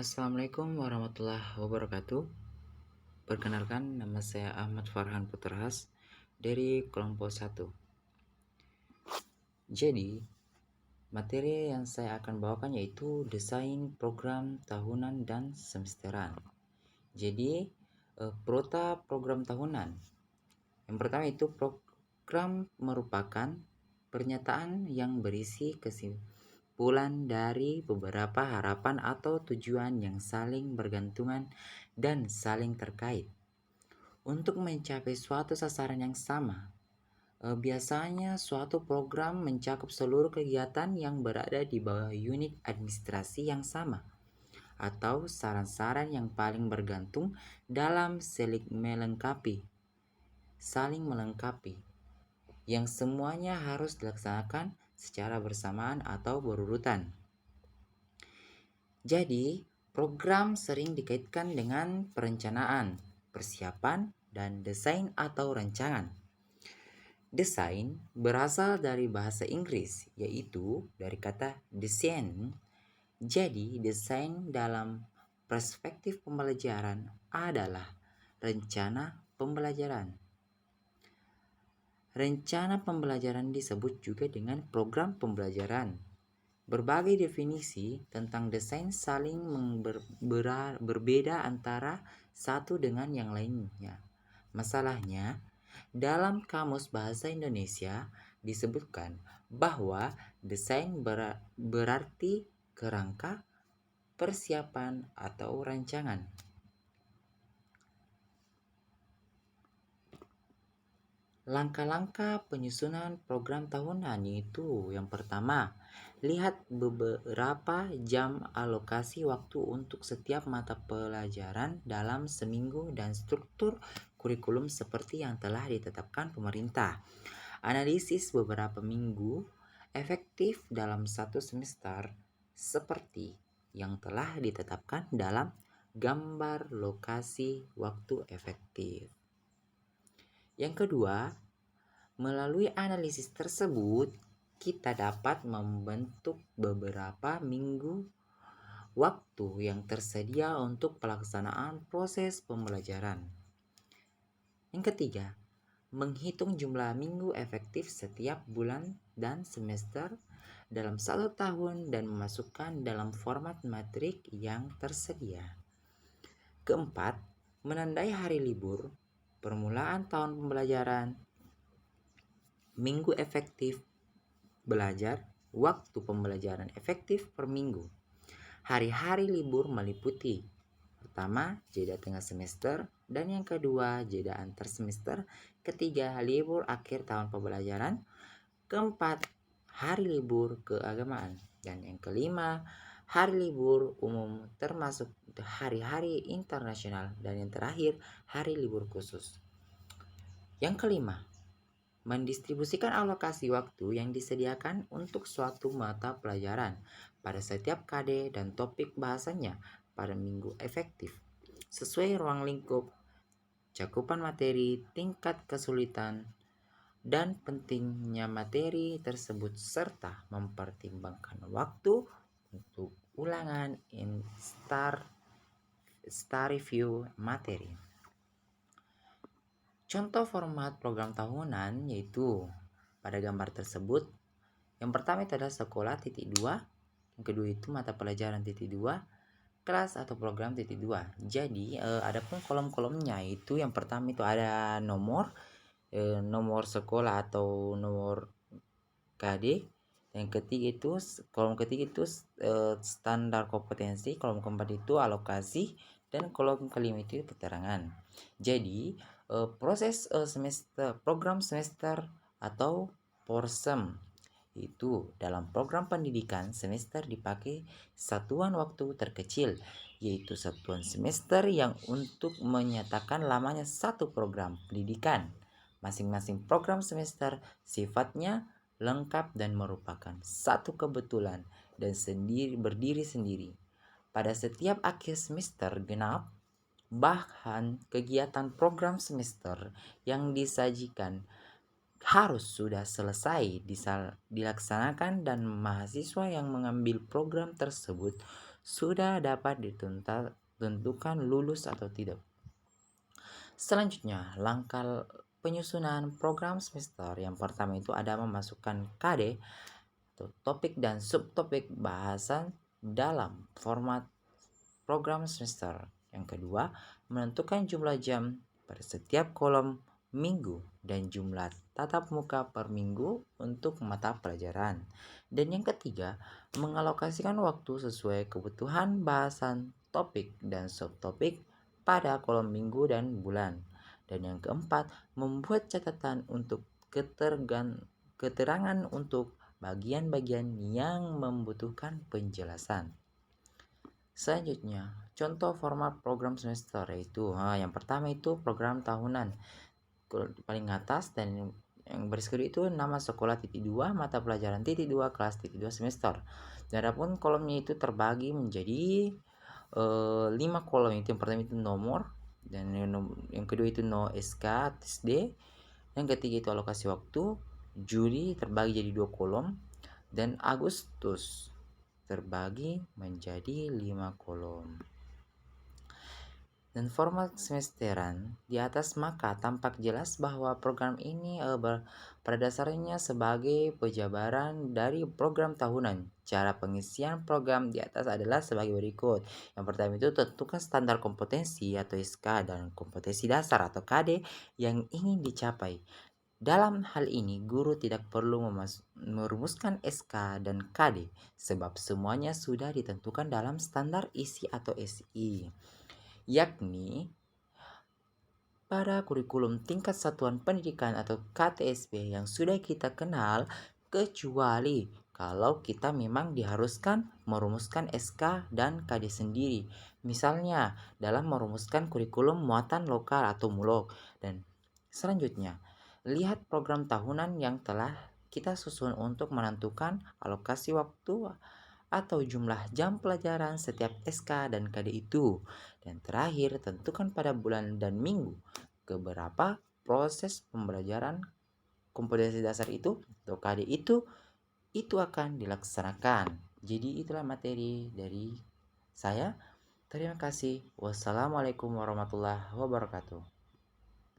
Assalamualaikum warahmatullahi wabarakatuh. Perkenalkan, nama saya Ahmad Farhan Putrahas dari kelompok 1. Jadi, materi yang saya akan bawakan yaitu desain program tahunan dan semesteran. Jadi, program tahunan. Yang pertama itu program merupakan pernyataan yang berisi kesimpulan dari beberapa harapan atau tujuan yang saling bergantungan dan saling terkait untuk mencapai suatu sasaran yang sama. Biasanya suatu program mencakup seluruh kegiatan yang berada di bawah unit administrasi yang sama atau saran-saran yang paling bergantung dalam saling melengkapi, yang semuanya harus dilaksanakan secara bersamaan atau berurutan. Jadi, program sering dikaitkan dengan perencanaan, persiapan, dan desain atau rancangan. Desain berasal dari bahasa Inggris, yaitu dari kata design. Jadi, desain dalam perspektif pembelajaran adalah rencana pembelajaran. Rencana pembelajaran disebut juga dengan program pembelajaran. Berbagai definisi tentang desain saling berbeda antara satu dengan yang lainnya. Masalahnya, dalam Kamus Bahasa Indonesia disebutkan bahwa desain berarti kerangka, persiapan, atau rancangan. Langkah-langkah penyusunan program tahunan yaitu yang pertama, lihat beberapa jam alokasi waktu untuk setiap mata pelajaran dalam seminggu dan struktur kurikulum seperti yang telah ditetapkan pemerintah. Analisis beberapa minggu efektif dalam satu semester seperti yang telah ditetapkan dalam gambar lokasi waktu efektif. Yang kedua, melalui analisis tersebut, kita dapat membentuk beberapa minggu waktu yang tersedia untuk pelaksanaan proses pembelajaran. Yang ketiga, menghitung jumlah minggu efektif setiap bulan dan semester dalam satu tahun dan memasukkan dalam format matrik yang tersedia. Keempat, menandai hari libur, permulaan tahun pembelajaran, minggu efektif belajar, waktu pembelajaran efektif per minggu. Hari-hari libur meliputi: pertama, jeda tengah semester, dan yang kedua, jeda antar semester, ketiga, libur akhir tahun pembelajaran, keempat, hari libur keagamaan, dan yang kelima, hari libur umum termasuk hari-hari internasional, dan yang terakhir, hari libur khusus. Yang kelima, mendistribusikan alokasi waktu yang disediakan untuk suatu mata pelajaran pada setiap KD dan topik bahasanya pada minggu efektif, sesuai ruang lingkup, cakupan materi, tingkat kesulitan, dan pentingnya materi tersebut serta mempertimbangkan waktu untuk ulangan star review materi. Contoh format program tahunan yaitu pada gambar tersebut, yang pertama itu adalah sekolah titik 2, yang kedua itu mata pelajaran titik 2, kelas atau program titik 2. Jadi adapun kolom-kolomnya itu yang pertama itu ada nomor sekolah atau nomor KD. Yang ketiga itu kolom ketiga itu standar kompetensi, kolom keempat itu alokasi, dan kolom kelima itu keterangan. Jadi proses program semester atau porsem itu dalam program pendidikan semester dipakai satuan waktu terkecil, yaitu satuan semester yang untuk menyatakan lamanya satu program pendidikan. Masing-masing program semester sifatnya lengkap dan merupakan satu kebetulan dan berdiri sendiri. Pada setiap akhir semester genap, bahkan kegiatan program semester yang disajikan harus sudah selesai dilaksanakan dan mahasiswa yang mengambil program tersebut sudah dapat ditentukan lulus atau tidak. Selanjutnya, langkah penyusunan program semester yang pertama itu ada memasukkan KD atau topik dan subtopik bahasan dalam format program semester. Yang kedua, menentukan jumlah jam pada setiap kolom minggu dan jumlah tatap muka per minggu untuk mata pelajaran. Dan yang ketiga, mengalokasikan waktu sesuai kebutuhan bahasan topik dan subtopik pada kolom minggu dan bulan. Dan yang keempat, membuat catatan untuk keterangan untuk bagian-bagian yang membutuhkan penjelasan. Selanjutnya, contoh format program semester yaitu yang pertama itu program tahunan paling atas, dan yang baris kedua itu nama sekolah -2, mata pelajaran -2, kelas -2 semester. Dan adapun kolomnya itu terbagi menjadi 5 kolom. Itu yang pertama itu nomor, dan yang kedua itu no SK TSD, yang ketiga itu alokasi waktu, Juli terbagi jadi 2 kolom, dan Agustus terbagi menjadi 5 kolom. Dan format semesteran di atas maka tampak jelas bahwa program ini pada dasarnya sebagai penjabaran dari program tahunan. Cara pengisian program di atas adalah sebagai berikut. Yang pertama itu tentukan standar kompetensi atau SK dan kompetensi dasar atau KD yang ingin dicapai. Dalam hal ini, guru tidak perlu merumuskan SK dan KD sebab semuanya sudah ditentukan dalam standar isi atau SI, yakni pada kurikulum tingkat satuan pendidikan atau KTSP yang sudah kita kenal, kecuali kalau kita memang diharuskan merumuskan SK dan KD sendiri. Misalnya dalam merumuskan kurikulum muatan lokal atau MULOK. Dan selanjutnya, lihat program tahunan yang telah kita susun untuk menentukan alokasi waktu atau jumlah jam pelajaran setiap SK dan KD itu. Dan terakhir, tentukan pada bulan dan minggu keberapa proses pembelajaran kompetensi dasar itu atau KD itu akan dilaksanakan. Jadi itulah materi dari saya. Terima kasih. Wassalamualaikum warahmatullahi wabarakatuh.